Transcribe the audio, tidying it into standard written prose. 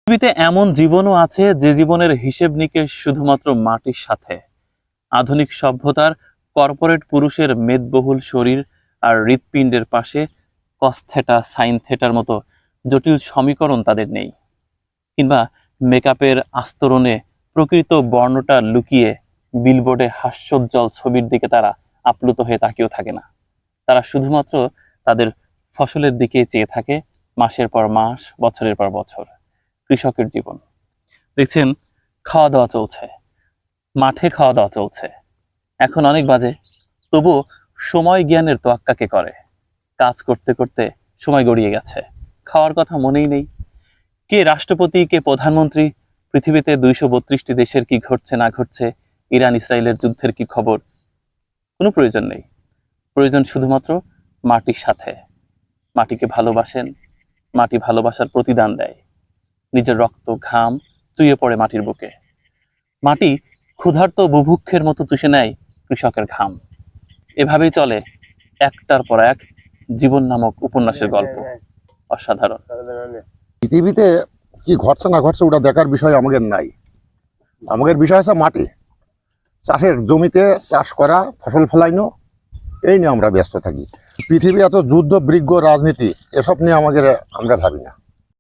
পৃথিবীতে এমন জীবনও আছে যে জীবনের হিসেব নিকেশ শুধুমাত্র মাটির সাথে। আধুনিক সভ্যতার কর্পোরেট পুরুষের মেদবহুল শরীর আর হৃৎপিণ্ডের পাশে কস থেটা সাইন থেটার মতো জটিল সমীকরণ তাদের নেই, কিংবা মেকআপের আস্তরণে প্রকৃত বর্ণটা লুকিয়ে বিলবোর্ডে হাস্যোজ্জ্বল ছবির দিকে তারা আপ্লুত হয়ে তাকিয়েও থাকে না। তারা শুধুমাত্র তাদের ফসলের দিকে চেয়ে থাকে, মাসের পর মাস, বছরের পর বছর। কৃষকের জীবন দেখছেন, খাওয়া দাওয়া চলছে, মাঠে খাওয়া দাওয়া চলছে। এখন অনেক বাজে, তবুও সময় জ্ঞানের তোয়াক্কা কে করে? কাজ করতে করতে সময় গড়িয়ে গেছে, খাওয়ার কথা মনেই নেই। কে রাষ্ট্রপতি, কে প্রধানমন্ত্রী, পৃথিবীতে 232টি দেশের কি ঘটছে না ঘটছে, ইরান ইসরায়েলের যুদ্ধের কি খবর, কোনো প্রয়োজন নেই। প্রয়োজন শুধুমাত্র মাটির সাথে। মাটিকে ভালোবাসেন, মাটি ভালোবাসার প্রতিদান দেয়। নিজের রক্ত ঘাম চুইয়ে পড়ে মাটির বুকে। মাটি ক্ষুধার্ত বুভুক্ষের মতো চুষে নেয় কৃষকের ঘাম। এভাবেই চলে একটার পর এক জীবন নামক উপন্যাসের গল্প। অসাধারণ। পৃথিবীতে কি ঘটছে না ঘটছে ওটা দেখার বিষয় আমাদের নাই। আমাদের বিষয় আছে মাটি, চাষের জমিতে চাষ করা, ফসল ফলাইনো, এই নিয়ে আমরা ব্যস্ত থাকি। পৃথিবী এত যুদ্ধ, বৃক্ষ, রাজনীতি এসব নিয়ে আমরা ভাবি না।